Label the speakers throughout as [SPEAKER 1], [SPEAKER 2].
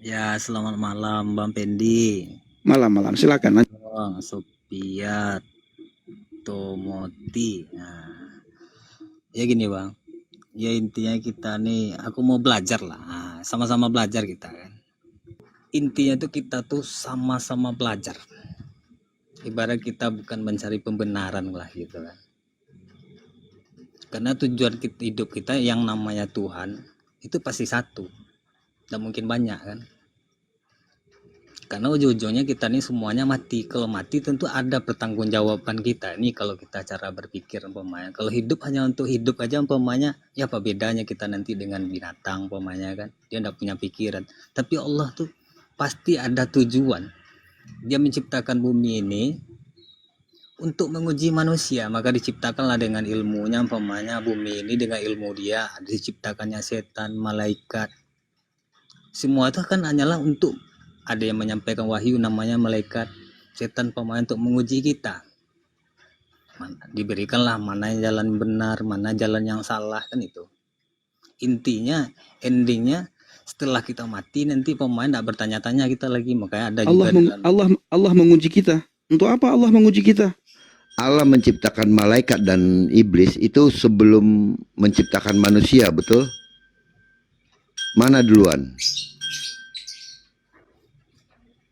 [SPEAKER 1] Ya, selamat malam Bang Pendi.
[SPEAKER 2] Malam-malam, silakan.
[SPEAKER 1] Bang Sophia Tomoti. Nah, ya gini Bang. Ya intinya kita nih, aku mau belajar lah. Nah, sama-sama belajar kita kan. Intinya tuh kita tuh sama-sama belajar. Ibarat kita bukan mencari pembenaran lah gitu kan. Karena tujuan hidup kita yang namanya Tuhan itu pasti satu. Dan mungkin banyak kan. Karena ujung-ujungnya kita nih semuanya mati. Kalau mati tentu ada pertanggungjawaban kita nih kalau kita cara berpikir umpamanya. Kalau hidup hanya untuk hidup aja umpamanya, ya apa bedanya kita nanti dengan binatang umpamanya kan. Dia enggak punya pikiran. Tapi Allah tuh pasti ada tujuan. Dia menciptakan bumi ini untuk menguji manusia, maka diciptakanlah dengan ilmunya umpamanya bumi ini dengan ilmu dia, diciptakannya setan, malaikat. Semua itu kan hanyalah untuk ada yang menyampaikan wahyu namanya malaikat, setan pemain untuk menguji kita. Diberikanlah mana yang jalan benar, mana jalan yang salah kan itu. Intinya, endingnya setelah kita mati nanti pemain tidak bertanya-tanya kita lagi, makanya ada
[SPEAKER 2] Allah menguji kita. Untuk apa Allah menguji kita?
[SPEAKER 3] Allah menciptakan malaikat dan iblis itu sebelum menciptakan manusia, betul? Mana duluan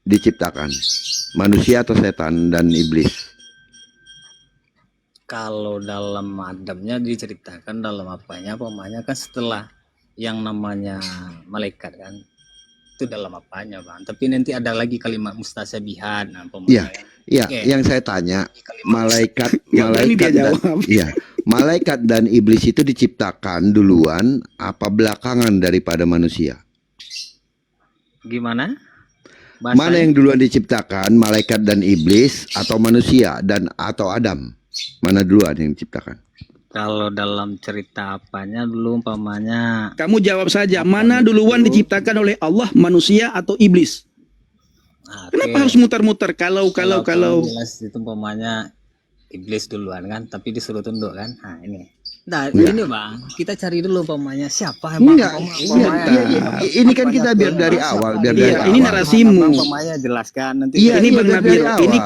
[SPEAKER 3] diciptakan? Manusia atau setan dan iblis?
[SPEAKER 1] Kalau dalam adabnya diceritakan dalam apanya kan setelah yang namanya malaikat kan. Itu dalam apanya Bang. Tapi nanti ada lagi kalimat mustasabihat. Nah,
[SPEAKER 3] Iya, yang saya tanya, malaikat dan iblis itu diciptakan duluan apa belakangan daripada manusia?
[SPEAKER 1] Gimana?
[SPEAKER 3] Bahasanya? Mana yang duluan diciptakan, malaikat dan iblis atau manusia dan atau Adam? Mana duluan yang diciptakan?
[SPEAKER 1] Kalau dalam cerita apanya dulu umpamanya.
[SPEAKER 2] Kamu jawab saja, mana duluan diciptakan oleh Allah, manusia atau iblis? Nah, kenapa harus muter-muter? Kalau
[SPEAKER 1] jelas itu umpamanya iblis duluan kan, tapi disuruh tunduk kan. Nah, ini. Nah, ini Bang, kita cari dulu umpamanya siapa emang.
[SPEAKER 3] Ini kan kita biar dari awal,
[SPEAKER 2] ini narasimu.
[SPEAKER 1] Umpamanya jelaskan nanti.
[SPEAKER 2] Ini Bang Nabil, ini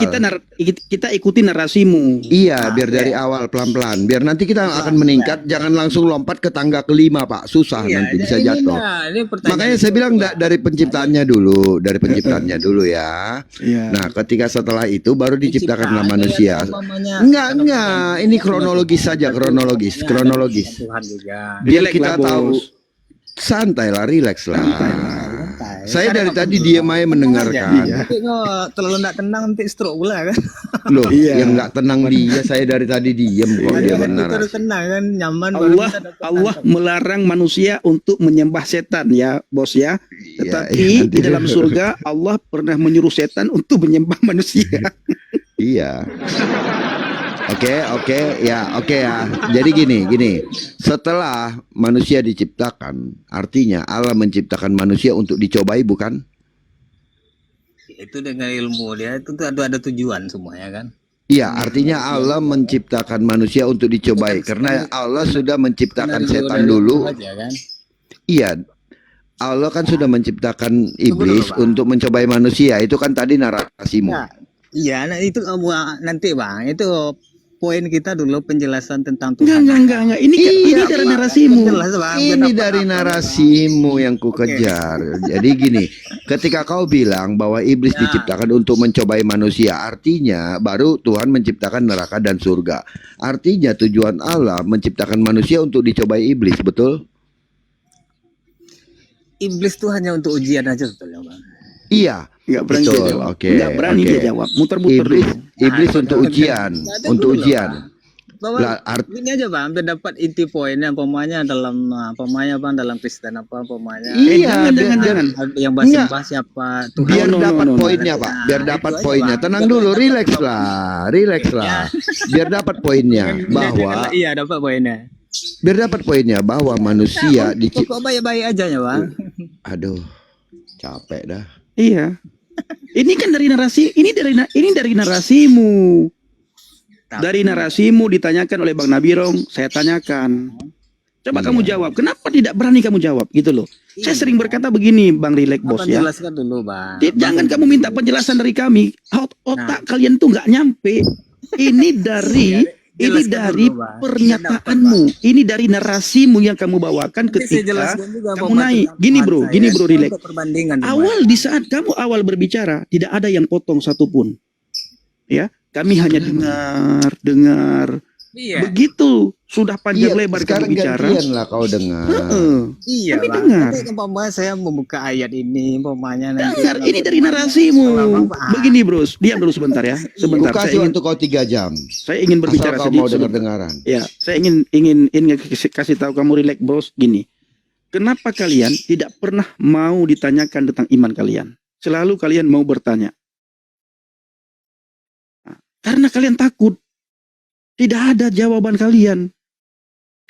[SPEAKER 2] kita ikuti narasimu.
[SPEAKER 3] Iya, biar dari awal pelan-pelan. Biar nanti kita akan meningkat, jangan langsung lompat ke tangga kelima, Pak. Susah nanti bisa jatuh. Makanya saya bilang dari penciptaannya dulu, ya. Nah, ketika setelah itu baru diciptakanlah manusia. Enggak, ini kronologis saja, kronologis. Biar kita tahu, santai lah, rileks lah. Saya dari tadi diam aja mendengarkan.
[SPEAKER 1] Terlalu enggak tenang nanti stroke pula kan.
[SPEAKER 3] Loh, yang enggak tenang dia, saya dari tadi diam kok dia benar.
[SPEAKER 1] Tenang kan, nyaman.
[SPEAKER 2] Allah melarang manusia untuk menyembah setan ya, Bos ya. Tetapi di dalam surga Allah pernah menyuruh setan untuk menyembah manusia.
[SPEAKER 3] Iya. Oke ya. Jadi gini. Setelah manusia diciptakan, artinya Allah menciptakan manusia untuk dicobai, bukan?
[SPEAKER 1] Itu dengan ilmu dia itu ada tujuan semuanya kan?
[SPEAKER 3] Iya, artinya Allah menciptakan manusia untuk dicobai karena Allah sudah menciptakan setan dulu. Iya. Allah kan sudah menciptakan iblis untuk mencobai manusia. Itu kan tadi narasimu.
[SPEAKER 1] Iya, itu nanti Bang, itu poin kita dulu penjelasan tentang Tuhan.
[SPEAKER 2] Enggak. Ini dari narasimu.
[SPEAKER 3] Ini dari narasimu yang ku kejar. Jadi gini, ketika kau bilang bahwa iblis diciptakan untuk mencobai manusia, artinya baru Tuhan menciptakan neraka dan surga. Artinya tujuan Allah menciptakan manusia untuk dicobai iblis, betul?
[SPEAKER 1] Iblis itu hanya untuk ujian aja sebetulnya Bang.
[SPEAKER 3] Iya,
[SPEAKER 2] nggak berani dia jawab. Nggak berani dia jawab. Muter-muter
[SPEAKER 3] iblis untuk ujian,
[SPEAKER 1] Ini aja Bang, biar dapat inti poinnya, umpamanya dalam Bang, dalam Kristen umpamanya.
[SPEAKER 3] Iya,
[SPEAKER 1] jangan. Yang bahas siapa Tuhan.
[SPEAKER 3] Biar dapat poinnya, Pak. Biar dapat poinnya. Tenang dulu, rileks lah. Biar dapat poinnya bahwa
[SPEAKER 1] dapat poinnya.
[SPEAKER 3] Biar dapat poinnya bahwa manusia
[SPEAKER 1] kok baik-baik aja ya, Bang.
[SPEAKER 3] Aduh, capek dah.
[SPEAKER 2] Iya. Ini kan dari narasi, ini dari narasimu. Dari narasimu ditanyakan oleh Bang Nabirong, saya tanyakan. Coba
[SPEAKER 3] Iya.
[SPEAKER 2] kamu jawab. Kenapa tidak berani kamu jawab gitu loh? Saya sering berkata begini, Bang Rilek Bos
[SPEAKER 1] Abang
[SPEAKER 2] ya.
[SPEAKER 1] jelaskan dulu, Bang.
[SPEAKER 2] Jangan kamu minta penjelasan dari kami. Otak kalian tuh nggak nyampe. Ini dari
[SPEAKER 1] Jelaskan dulu, Bang.
[SPEAKER 2] pernyataanmu. Ini dari narasimu yang kamu bawakan
[SPEAKER 1] Nanti saya
[SPEAKER 2] ketika
[SPEAKER 1] jelaskan juga
[SPEAKER 2] kamu
[SPEAKER 1] pemahaman
[SPEAKER 2] naik.
[SPEAKER 1] Tuhan
[SPEAKER 2] Gini bro,
[SPEAKER 1] saya.
[SPEAKER 2] Rilek.
[SPEAKER 1] Untuk perbandingan, Bang.
[SPEAKER 2] Awal di saat kamu awal berbicara tidak ada yang potong satupun. Ya, kami hanya dengar.
[SPEAKER 1] Iya.
[SPEAKER 2] Begitu sudah panjang lebar
[SPEAKER 3] sekarang
[SPEAKER 2] kamu bicara.
[SPEAKER 3] gantian lah kau dengar.
[SPEAKER 1] Iya,
[SPEAKER 2] Kami
[SPEAKER 1] Bang.
[SPEAKER 2] dengar.
[SPEAKER 1] Nanti umpamanya saya membuka ayat ini, umpamanya nanti.
[SPEAKER 2] Dengar, ini dari narasimu. Begini bros, diam dulu sebentar ya.
[SPEAKER 3] Ku
[SPEAKER 2] Sebentar, saya
[SPEAKER 3] kasih
[SPEAKER 2] ingin,
[SPEAKER 3] waktu kau 3 jam.
[SPEAKER 2] saya ingin berbicara
[SPEAKER 3] Asal kau mau
[SPEAKER 2] sedikit.
[SPEAKER 3] dengar-dengaran.
[SPEAKER 2] Ya, saya ingin kasih tahu kamu Rilek bros gini. Kenapa kalian tidak pernah mau ditanyakan tentang iman kalian? Selalu kalian mau bertanya. Nah, karena kalian takut. Tidak ada jawaban kalian.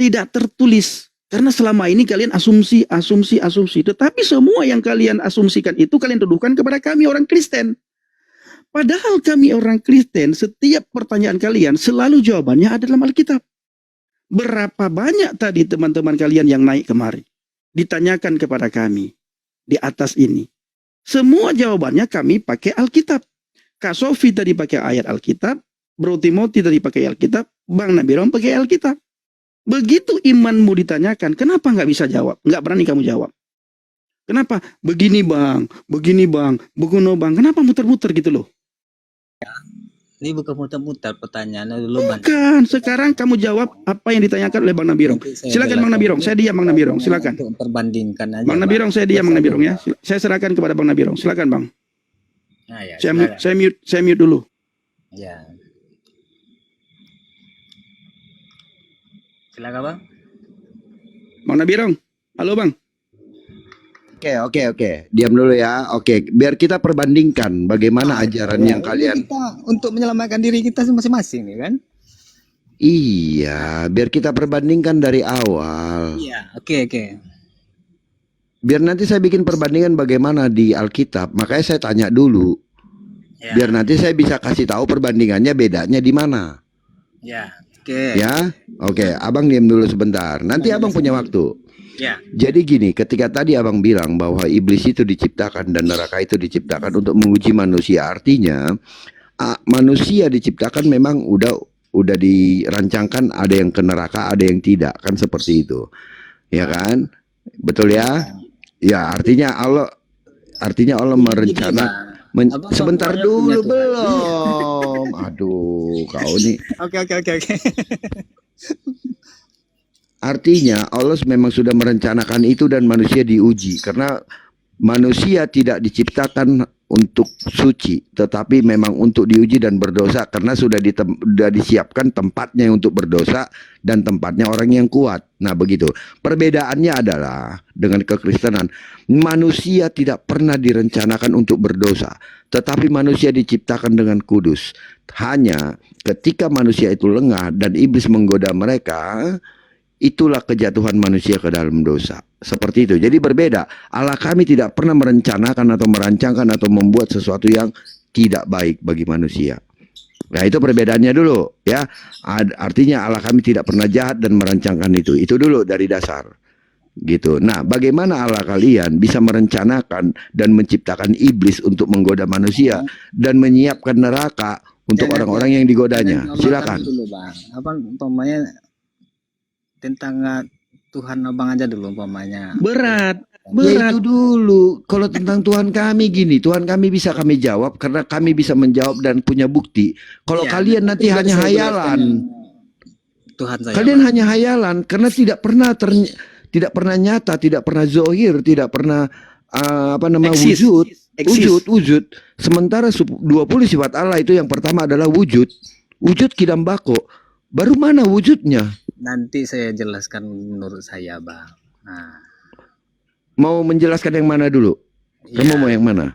[SPEAKER 2] Tidak tertulis. Karena selama ini kalian asumsi. Tetapi semua yang kalian asumsikan itu kalian tuduhkan kepada kami orang Kristen. Padahal kami orang Kristen, setiap pertanyaan kalian selalu jawabannya ada dalam Alkitab. Berapa banyak tadi teman-teman kalian yang naik kemari? Ditanyakan kepada kami di atas ini. Semua jawabannya kami pakai Alkitab. Kak Sofi tadi pakai ayat Alkitab. Bro Timothy tadi pakai Alkitab. Bang Nabirom pakai Alkitab. Begitu imanmu ditanyakan, kenapa nggak bisa jawab? Nggak berani kamu jawab. Kenapa? Begini bang, begini bang. Kenapa muter-muter gitu loh?
[SPEAKER 1] Ini bukan muter-muter pertanyaannya dulu, Bang.
[SPEAKER 2] Bukan, sekarang kamu jawab apa yang ditanyakan oleh Bang Nabirong. Silakan Bang Nabirong, saya diam Bang Nabirong, silakan.
[SPEAKER 1] Untuk perbandingkan aja.
[SPEAKER 2] Bang Nabirong, saya diam Bang Nabirong ya. Saya serahkan kepada Bang Nabirong. Silakan Bang.
[SPEAKER 1] Nah, ya,
[SPEAKER 2] Saya mute dulu.
[SPEAKER 1] Ya. Silakan, Bang.
[SPEAKER 2] Bang Nabirong, halo Bang.
[SPEAKER 3] Oke. Diam dulu ya. Oke, biar kita perbandingkan bagaimana ajaran yang kalian.
[SPEAKER 1] Kita untuk menyelamatkan diri kita masing-masing, ya kan?
[SPEAKER 3] Iya, biar kita perbandingkan dari awal.
[SPEAKER 1] Iya, oke.
[SPEAKER 3] Biar nanti saya bikin perbandingan bagaimana di Alkitab. Makanya saya tanya dulu.
[SPEAKER 1] Ya.
[SPEAKER 3] Biar nanti saya bisa kasih tahu perbandingannya bedanya di mana.
[SPEAKER 1] Ya, oke.
[SPEAKER 3] Ya, oke. Abang diam dulu sebentar. Nanti abang punya waktu.
[SPEAKER 1] Ya.
[SPEAKER 3] Jadi gini, ketika tadi abang bilang bahwa iblis itu diciptakan dan neraka itu diciptakan untuk menguji manusia, artinya manusia diciptakan memang udah dirancangkan, ada yang ke neraka, ada yang tidak, kan seperti itu, ya kan? Betul ya? Ya, artinya Allah merencana. Sebentar dulu belum. Aduh, kau nih.
[SPEAKER 1] Oke.
[SPEAKER 3] Artinya Allah memang sudah merencanakan itu dan manusia diuji. Karena manusia tidak diciptakan untuk suci, tetapi memang untuk diuji dan berdosa. Karena sudah disiapkan tempatnya untuk berdosa dan tempatnya orang yang kuat. Nah begitu. Perbedaannya adalah dengan kekristenan, manusia tidak pernah direncanakan untuk berdosa, tetapi manusia diciptakan dengan kudus. Hanya ketika manusia itu lengah dan iblis menggoda mereka, itulah kejatuhan manusia ke dalam dosa. Seperti itu. Jadi berbeda. Allah kami tidak pernah merencanakan atau merancangkan atau membuat sesuatu yang tidak baik bagi manusia. Nah itu perbedaannya dulu ya. Artinya Allah kami tidak pernah jahat dan merancangkan itu. Itu dulu dari dasar. Gitu. Nah, bagaimana Allah kalian bisa merencanakan dan menciptakan iblis untuk menggoda manusia dan menyiapkan neraka untuk orang-orang yang digodanya? Silakan.
[SPEAKER 1] Dulu, Bang. Apa umpamanya tentang Tuhan abang aja dulu umpamanya.
[SPEAKER 2] Berat.
[SPEAKER 3] Ya itu dulu. Kalau tentang Tuhan kami gini, Tuhan kami bisa kami jawab karena kami bisa menjawab dan punya bukti. Kalau kalian nanti hanya hayalan,
[SPEAKER 1] Tuhan saya.
[SPEAKER 3] kalian hanya hayalan karena tidak pernah nyata, tidak pernah zohir, tidak pernah wujud. Sementara 20 sifat Allah itu yang pertama adalah wujud kidam bako. Baru mana wujudnya?
[SPEAKER 1] Nanti saya jelaskan menurut saya, Bang. Nah.
[SPEAKER 3] Mau menjelaskan yang mana dulu? Kamu mau yang mana?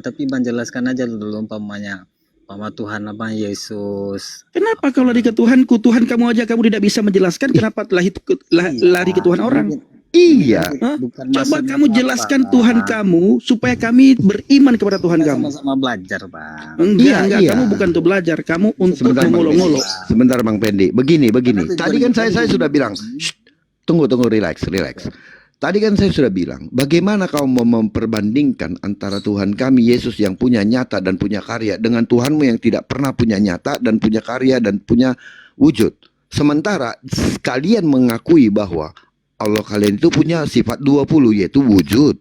[SPEAKER 1] Tapi Bang jelaskan aja dulu umpamanya Tuhan apa Yesus.
[SPEAKER 2] Kenapa kalau lari ke Tuhanku, Tuhan kamu aja kamu tidak bisa menjelaskan, kenapa lari ke Tuhan orang?
[SPEAKER 3] Iya.
[SPEAKER 2] Coba kamu jelaskan Tuhan kamu supaya kami beriman kepada Tuhan kamu.
[SPEAKER 1] Sama-sama belajar, Bang.
[SPEAKER 2] Enggak, kamu bukan untuk belajar, kamu untuk mengolok-ngolok.
[SPEAKER 3] Sebentar Bang Pendi. Begini. Tadi kan saya sudah bilang, Tunggu, relax. Tadi kan saya sudah bilang, bagaimana kau mau memperbandingkan antara Tuhan kami Yesus yang punya nyata dan punya karya dengan Tuhanmu yang tidak pernah punya nyata dan punya karya dan punya wujud. Sementara kalian mengakui bahwa Allah kalian itu punya sifat 20 yaitu wujud.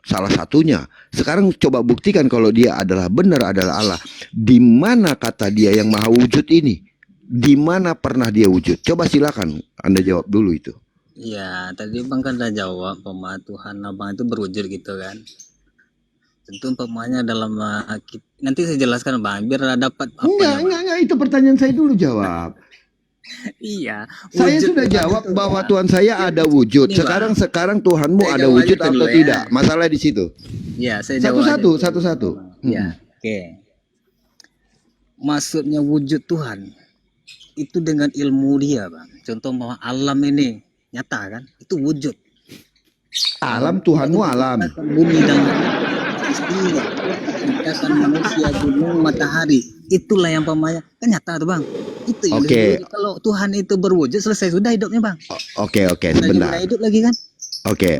[SPEAKER 3] Salah satunya. Sekarang coba buktikan kalau dia adalah benar adalah Allah. Di mana kata dia yang maha wujud ini? Di mana pernah dia wujud? Coba silakan Anda jawab dulu itu.
[SPEAKER 1] Ya, tadi Bang kan udah jawab, Tuhan Abang itu berwujud gitu kan. Tentu umpamanya dalam nanti saya jelaskan Bang, biar dapat apa
[SPEAKER 3] Enggak, itu pertanyaan saya dulu jawab.
[SPEAKER 1] Iya.
[SPEAKER 3] Saya sudah jawab bahwa Tuhan saya ada wujud. Sekarang Tuhanmu
[SPEAKER 1] Saya
[SPEAKER 3] ada
[SPEAKER 1] jawab
[SPEAKER 3] wujud
[SPEAKER 1] aja
[SPEAKER 3] atau
[SPEAKER 1] dulu ya.
[SPEAKER 3] tidak? Masalah di situ.
[SPEAKER 1] Ya, saya jawab
[SPEAKER 3] Satu-satu.
[SPEAKER 1] Ya, oke. Maksudnya wujud Tuhan itu dengan ilmu dia, Bang. Contoh bahwa alam ini nyata kan? Itu wujud.
[SPEAKER 3] Alam Tuhanmu alam.
[SPEAKER 1] Bumi dan istrinya, ciptakan manusia, gunung, matahari. Itulah yang pamanya kan nyata tuh Bang. Itu yang
[SPEAKER 3] Oke.
[SPEAKER 1] disebut. Kalau Tuhan itu berwujud selesai sudah hidupnya Bang.
[SPEAKER 3] Oke,
[SPEAKER 1] Sudah
[SPEAKER 3] sebentar.
[SPEAKER 1] hidup lagi kan?
[SPEAKER 3] Oke.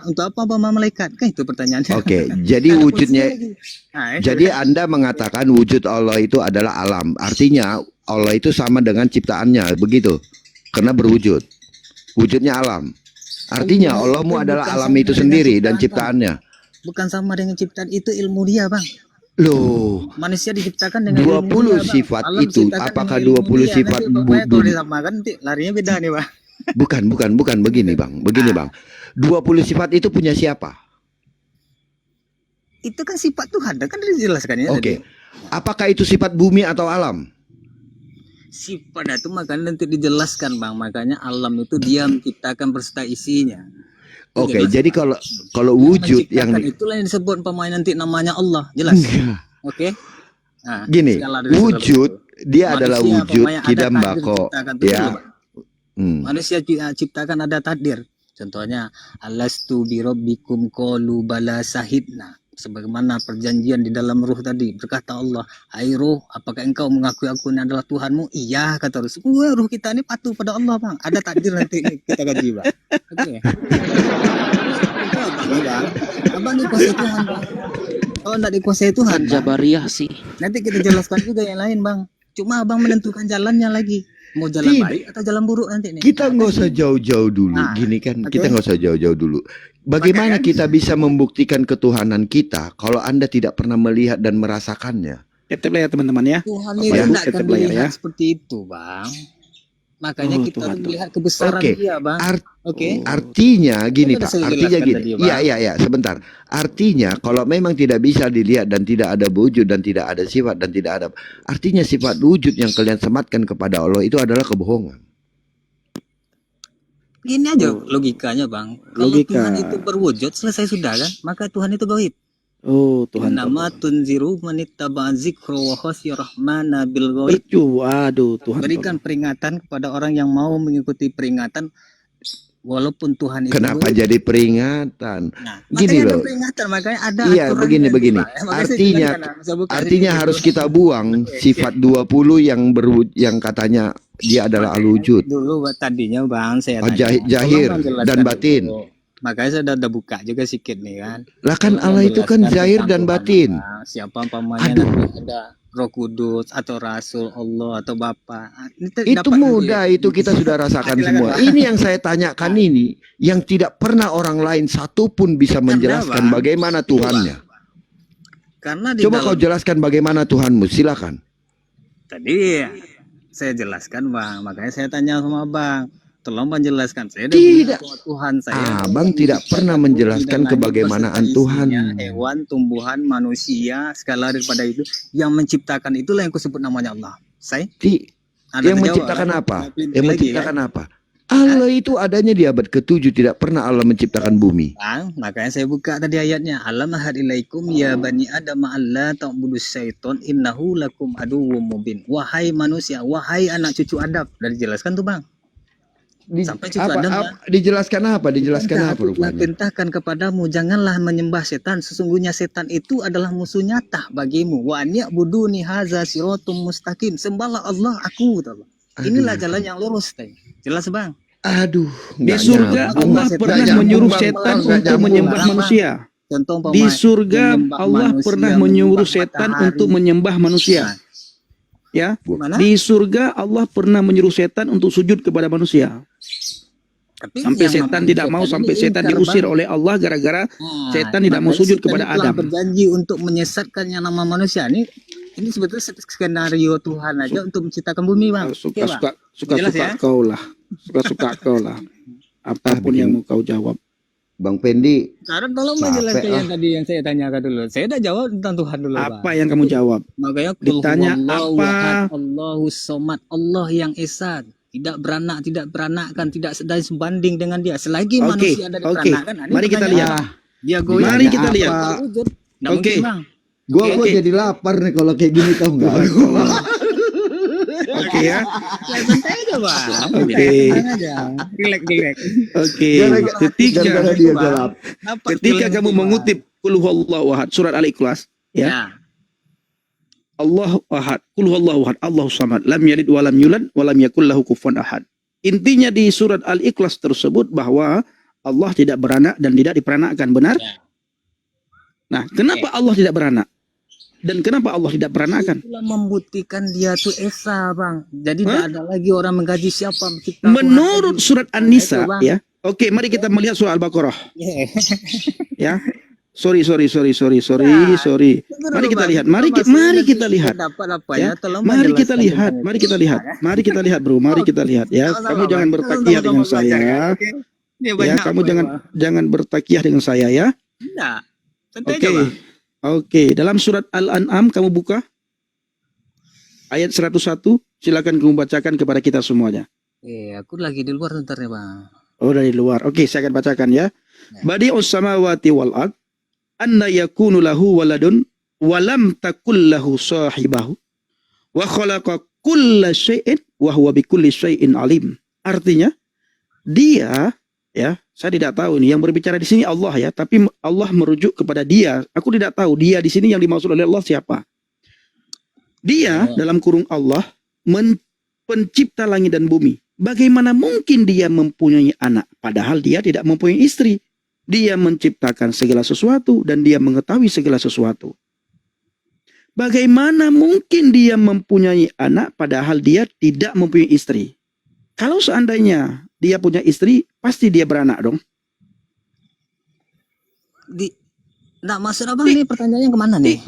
[SPEAKER 1] Untuk apa malaikat? Kan itu pertanyaannya.
[SPEAKER 3] Oke, jadi
[SPEAKER 1] Ada
[SPEAKER 3] wujudnya,
[SPEAKER 1] fungsinya lagi. Nah, itu.
[SPEAKER 3] jadi Anda mengatakan wujud Allah itu adalah alam. Artinya Allah itu sama dengan ciptaannya, begitu? Karena berwujud. Wujudnya alam. Artinya Allahmu adalah alam itu sendiri dan ciptaannya.
[SPEAKER 1] Bukan sama dengan ciptaan, itu ilmu dia Bang.
[SPEAKER 3] Loh,
[SPEAKER 1] Manusia diciptakan dengan
[SPEAKER 3] 20
[SPEAKER 1] ilmu dia, Bang.
[SPEAKER 3] sifat
[SPEAKER 1] Alam
[SPEAKER 3] itu,
[SPEAKER 1] diciptakan
[SPEAKER 3] apakah
[SPEAKER 1] dengan ilmu
[SPEAKER 3] 20
[SPEAKER 1] dia.
[SPEAKER 3] sifat
[SPEAKER 1] Nanti pokoknya kalau
[SPEAKER 3] bumi?
[SPEAKER 1] disamakan nanti larinya beda nih Bang.
[SPEAKER 3] Bukan begini Bang. 20 sifat itu punya siapa?
[SPEAKER 1] Itu kan sifat Tuhan, kan dijelaskan ya
[SPEAKER 3] Oke.
[SPEAKER 1] tadi.
[SPEAKER 3] Apakah itu sifat bumi atau alam?
[SPEAKER 1] Sifat itu makanya nanti dijelaskan Bang. Makanya alam itu dia menciptakan berserta isinya.
[SPEAKER 3] Oke,
[SPEAKER 1] Jelas,
[SPEAKER 3] jadi
[SPEAKER 1] Bang.
[SPEAKER 3] kalau wujud yang
[SPEAKER 1] Menciptakan itulah yang disebut pemain nanti namanya Allah, jelas. Oke. Nah,
[SPEAKER 3] gini,
[SPEAKER 1] skala dari
[SPEAKER 3] wujud
[SPEAKER 1] seluruh.
[SPEAKER 3] dia adalah
[SPEAKER 1] Manusia,
[SPEAKER 3] wujud
[SPEAKER 1] pemain ada
[SPEAKER 3] kidam
[SPEAKER 1] takdir
[SPEAKER 3] bako,
[SPEAKER 1] diciptakan itu
[SPEAKER 3] ya.
[SPEAKER 1] dulu, Bang. Manusia ciptakan ada takdir. Contohnya alastu birabbikum qalu bala sahidna. Sebagaimana perjanjian di dalam ruh tadi, berkata Allah, "Hai ruh, apakah engkau mengakui aku ini adalah Tuhanmu?" Iya, kata ruh. Ruh kita ini patuh pada Allah, Bang. Ada takdir nanti kita kaji, Bang. Oke. Itu Bang. Abang dikuasai Tuhan, Bang. Kalau enggak dikuasai Tuhan, Bang,
[SPEAKER 4] Jabariyah sih.
[SPEAKER 1] nanti kita jelaskan juga yang lain, Bang. Cuma Abang menentukan jalannya lagi. Mau jalan
[SPEAKER 3] Tidak.
[SPEAKER 1] baik atau jalan buruk nanti nih.
[SPEAKER 3] Kita nggak usah jauh-jauh dulu,
[SPEAKER 1] Nah,
[SPEAKER 3] gini kan?
[SPEAKER 1] oke.
[SPEAKER 3] Kita nggak usah jauh-jauh dulu. Bagaimana kita bisa membuktikan ketuhanan kita kalau Anda tidak pernah melihat dan merasakannya?
[SPEAKER 2] Tetap ya teman-teman ya.
[SPEAKER 1] Tuhan
[SPEAKER 2] Apa
[SPEAKER 1] itu
[SPEAKER 2] ya?
[SPEAKER 1] tidak akan
[SPEAKER 2] Tetap layar
[SPEAKER 1] dilihat
[SPEAKER 2] ya.
[SPEAKER 1] seperti itu, Bang. Makanya
[SPEAKER 2] Oh,
[SPEAKER 1] kita
[SPEAKER 2] Tuhan,
[SPEAKER 1] harus
[SPEAKER 2] Tuhan.
[SPEAKER 1] melihat kebesaran
[SPEAKER 3] Oke.
[SPEAKER 1] dia, Bang. Oke.
[SPEAKER 3] Artinya gini
[SPEAKER 1] Itu
[SPEAKER 3] Pak,
[SPEAKER 1] saya
[SPEAKER 3] artinya
[SPEAKER 1] jelaskan
[SPEAKER 3] gini.
[SPEAKER 1] tadi, Bang.
[SPEAKER 3] Iya, sebentar. Artinya kalau memang tidak bisa dilihat dan tidak ada wujud dan tidak ada sifat dan tidak ada, artinya sifat wujud yang kalian sematkan kepada Allah itu adalah kebohongan.
[SPEAKER 1] Gini aja logikanya, Bang. Kalau
[SPEAKER 2] Logika.
[SPEAKER 1] Tuhan itu berwujud, selesai sudah kan? Maka Tuhan itu gaib.
[SPEAKER 2] Oh Tuhan.
[SPEAKER 1] Nama tunziru manittaba dzikra wa khasya rahmana bil ghaib.
[SPEAKER 2] Aduh Tuhan.
[SPEAKER 1] Berikan peringatan kepada orang yang mau mengikuti peringatan walaupun Tuhan itu
[SPEAKER 3] Kenapa
[SPEAKER 1] gaib.
[SPEAKER 3] jadi peringatan?
[SPEAKER 1] Nah,
[SPEAKER 3] Gini
[SPEAKER 1] makanya ada
[SPEAKER 3] loh.
[SPEAKER 1] peringatan, makanya ada
[SPEAKER 3] Iya,
[SPEAKER 1] aturan
[SPEAKER 3] begini.
[SPEAKER 1] Makanya saya
[SPEAKER 3] Artinya-
[SPEAKER 1] jelaskan, saya buka
[SPEAKER 3] Artinya
[SPEAKER 1] sini
[SPEAKER 3] harus
[SPEAKER 1] dulu.
[SPEAKER 3] kita buang sifat 20 yang katanya dia adalah al-wujud.
[SPEAKER 1] Dulu tadinya Bang saya
[SPEAKER 3] Oh,
[SPEAKER 1] tanya.
[SPEAKER 3] zahir
[SPEAKER 1] Tolong Bang jelaskan
[SPEAKER 3] dan batin.
[SPEAKER 1] dulu. Makanya saya udah buka juga sedikit nih kan.
[SPEAKER 3] Lah kan
[SPEAKER 1] Tolong
[SPEAKER 3] Allah itu kan
[SPEAKER 1] jelaskan
[SPEAKER 3] zahir
[SPEAKER 1] tentang
[SPEAKER 3] dan
[SPEAKER 1] Tuhan,
[SPEAKER 3] batin.
[SPEAKER 1] Bang. Siapa pamannya
[SPEAKER 3] Aduh.
[SPEAKER 1] nanti ada Roh Kudus atau Rasul Allah atau Bapa.
[SPEAKER 3] Itu mudah, itu kita sudah rasakan
[SPEAKER 1] Silakan,
[SPEAKER 3] semua.
[SPEAKER 1] Bang.
[SPEAKER 3] Ini yang saya tanyakan ini, yang tidak pernah orang lain satupun bisa menjelaskan
[SPEAKER 1] Bang.
[SPEAKER 3] bagaimana Tuhannya.
[SPEAKER 1] Karena di
[SPEAKER 3] Coba kau
[SPEAKER 1] dalam
[SPEAKER 3] jelaskan bagaimana Tuhanmu, silakan.
[SPEAKER 1] tadi saya jelaskan Bang, makanya saya tanya sama Bang. Tolong Bang jelaskan. Saya udah
[SPEAKER 3] Tidak.
[SPEAKER 1] bilang sama Tuhan saya.
[SPEAKER 3] Abang tidak pernah menjelaskan kebagaimanaan Tuhan.
[SPEAKER 1] Hewan, tumbuhan, manusia, segala daripada itu yang menciptakan itulah yang kusebut namanya Allah. Saya Anda
[SPEAKER 3] Yang
[SPEAKER 1] terjawab,
[SPEAKER 3] menciptakan
[SPEAKER 1] kan?
[SPEAKER 3] apa?
[SPEAKER 1] Saya pelin-pelin
[SPEAKER 3] Yang
[SPEAKER 1] lagi,
[SPEAKER 3] menciptakan apa? Allah itu adanya di abad ke-7, tidak pernah Allah menciptakan bumi.
[SPEAKER 1] Bang, makanya saya buka tadi ayatnya. Alam ahadilaikum ya bani adam alla ta'budus syaiton innahu lakum aduwwum mubin. Wahai manusia, wahai anak cucu Adam. Udah dijelaskan tuh Bang. Sampai cucu Adam ya.
[SPEAKER 3] Dijelaskan apa? Dijelaskan apa
[SPEAKER 1] Aku telah
[SPEAKER 3] rupanya?
[SPEAKER 1] perintahkan kepadamu, janganlah menyembah setan. Sesungguhnya setan itu adalah musuh nyata bagimu. Wa an'buduni hadza siratum mustaqim. Sembahlah Allah, aku. Inilah jalan yang lurus. Jelas Bang?
[SPEAKER 3] Aduh,
[SPEAKER 2] Di
[SPEAKER 3] nggak
[SPEAKER 2] surga
[SPEAKER 3] nyambung.
[SPEAKER 2] Allah
[SPEAKER 1] Nggak
[SPEAKER 2] pernah
[SPEAKER 3] nyambung,
[SPEAKER 2] menyuruh
[SPEAKER 3] Bang.
[SPEAKER 2] setan
[SPEAKER 3] Nggak
[SPEAKER 2] untuk
[SPEAKER 3] nyambung.
[SPEAKER 2] menyembah
[SPEAKER 1] Bang.
[SPEAKER 2] manusia.
[SPEAKER 1] Contoh
[SPEAKER 2] Di
[SPEAKER 1] umpamanya
[SPEAKER 2] surga
[SPEAKER 1] menyembah
[SPEAKER 2] Allah
[SPEAKER 1] manusia,
[SPEAKER 2] pernah menyuruh
[SPEAKER 1] menyembah
[SPEAKER 2] setan
[SPEAKER 1] matahari.
[SPEAKER 2] untuk menyembah manusia.
[SPEAKER 1] Nah,
[SPEAKER 2] Ya.
[SPEAKER 1] gimana?
[SPEAKER 2] Di surga Allah pernah menyuruh setan untuk sujud kepada manusia.
[SPEAKER 1] Tapi
[SPEAKER 2] Sampai
[SPEAKER 1] yang
[SPEAKER 2] setan
[SPEAKER 1] namanya
[SPEAKER 2] tidak mau,
[SPEAKER 1] ini
[SPEAKER 2] sampai setan
[SPEAKER 1] ingkar,
[SPEAKER 2] diusir
[SPEAKER 1] Bang.
[SPEAKER 2] oleh Allah gara-gara
[SPEAKER 1] Nah,
[SPEAKER 2] setan tidak mau
[SPEAKER 1] makanya
[SPEAKER 2] sujud
[SPEAKER 1] setan
[SPEAKER 2] kepada
[SPEAKER 1] itu telah
[SPEAKER 2] Adam.
[SPEAKER 1] berjanji untuk menyesatkan yang nama manusia. Ini sebetulnya skenario Tuhan aja untuk menciptakan bumi, Bang. Oke, Bang.
[SPEAKER 2] Suka-suka
[SPEAKER 1] Jelas ya?
[SPEAKER 2] kau lah. Suka-suka kau lah. Apapun yang mau kau jawab.
[SPEAKER 3] Bang Pendi,
[SPEAKER 1] Sekarang tolong
[SPEAKER 3] Capek,
[SPEAKER 1] menjelaskan yang tadi yang saya tanyakan dulu. Saya udah jawab tentang Tuhan dulu, Bang.
[SPEAKER 2] Apa yang kamu jawab?
[SPEAKER 1] Makanya qul
[SPEAKER 2] Ditanya
[SPEAKER 1] huwallahu
[SPEAKER 2] apa?
[SPEAKER 1] ahad, Allahus somad, Allah yang esa, tidak beranak, tidak beranakkan, tidak sedang sebanding dengan dia. Selagi
[SPEAKER 2] Oke,
[SPEAKER 1] manusia ada
[SPEAKER 2] oke.
[SPEAKER 1] diperanakkan, ini
[SPEAKER 2] Mari kita
[SPEAKER 1] pertanyaan,
[SPEAKER 2] lihat.
[SPEAKER 1] Bang. Dia goyang.
[SPEAKER 2] Mari kita
[SPEAKER 3] Apa?
[SPEAKER 2] lihat.
[SPEAKER 1] Wujud. Nggak
[SPEAKER 2] Oke.
[SPEAKER 1] mungkin, Bang.
[SPEAKER 3] gua
[SPEAKER 2] Oke.
[SPEAKER 3] jadi lapar nih kalau kayak gini tau nggak?
[SPEAKER 2] Oke ya.
[SPEAKER 1] Santai aja, Bang.
[SPEAKER 2] Oke.
[SPEAKER 1] Tenang aja. Relax.
[SPEAKER 2] Oke.
[SPEAKER 3] Gara-gara
[SPEAKER 2] Ketika
[SPEAKER 3] dia gelap.
[SPEAKER 2] ketika kamu mengutip Qul huwallahu ahad surat Al-Ikhlas, ya. Allahu ahad, Qul huwallahu ahad, Allahus samad, lam yalid wa lam yulad wa lam yakul lahu kufuwan ahad. Intinya di surat Al-Ikhlas tersebut bahwa Allah tidak beranak dan tidak diperanakkan, benar?
[SPEAKER 1] Ya.
[SPEAKER 2] Nah, kenapa Allah tidak beranak? Dan kenapa Allah tidak beranakkan?
[SPEAKER 1] Itulah membuktikan dia tuh esa, Bang. Jadi
[SPEAKER 2] Hah?
[SPEAKER 1] tidak ada lagi orang menggaji siapa mencipta
[SPEAKER 2] Menurut
[SPEAKER 1] Tuhan.
[SPEAKER 2] surat An-Nisa,
[SPEAKER 1] Itu, Bang.
[SPEAKER 2] ya. Oke, mari kita melihat surah Al-Baqarah,
[SPEAKER 1] Yeah.
[SPEAKER 2] ya. Sorry. Mari kita lihat. Mari kita lihat.
[SPEAKER 1] Dapat apa
[SPEAKER 2] Ya,
[SPEAKER 1] ya? Tolong
[SPEAKER 2] Mari kita
[SPEAKER 1] menjelaskan
[SPEAKER 2] lihat,
[SPEAKER 1] tentang
[SPEAKER 2] mari
[SPEAKER 1] itu.
[SPEAKER 2] kita lihat, mari kita lihat, bro, mari kita lihat ya.
[SPEAKER 1] Sama-sama,
[SPEAKER 2] Kamu
[SPEAKER 1] Bang.
[SPEAKER 2] jangan bertakiah
[SPEAKER 1] Sama-sama
[SPEAKER 2] dengan
[SPEAKER 1] belajar,
[SPEAKER 2] saya,
[SPEAKER 1] oke? Ini
[SPEAKER 2] ya.
[SPEAKER 1] banyak
[SPEAKER 2] Kamu
[SPEAKER 1] apa,
[SPEAKER 2] jangan bertakiah dengan saya ya.
[SPEAKER 1] Enggak. Santai
[SPEAKER 2] Oke,
[SPEAKER 1] aja, Bang.
[SPEAKER 2] oke. Dalam surat Al-An'am kamu buka ayat 101. Silakan kamu bacakan kepada kita semuanya.
[SPEAKER 1] Aku lagi di luar sebentar ya, Bang.
[SPEAKER 2] Oh, dari luar. Oke, saya akan bacakan ya. Badi'us samawati wal ard anna yakunu lahu waladun wa lam takul lahu sahibahu wa khalaqa kulla syai'in wa huwa bikulli syai'in alim. Artinya dia, ya, saya tidak tahu ini yang berbicara di sini Allah ya, tapi Allah merujuk kepada dia. Aku tidak tahu dia di sini yang dimaksud oleh Allah siapa. Dia dalam kurung Allah pencipta langit dan bumi. Bagaimana mungkin dia mempunyai anak padahal dia tidak mempunyai istri? Dia menciptakan segala sesuatu dan dia mengetahui segala sesuatu. Bagaimana mungkin dia mempunyai anak padahal dia tidak mempunyai istri? Kalau seandainya dia punya istri, pasti dia beranak dong.
[SPEAKER 1] Nggak maksud Abang ini pertanyaannya kemana nih?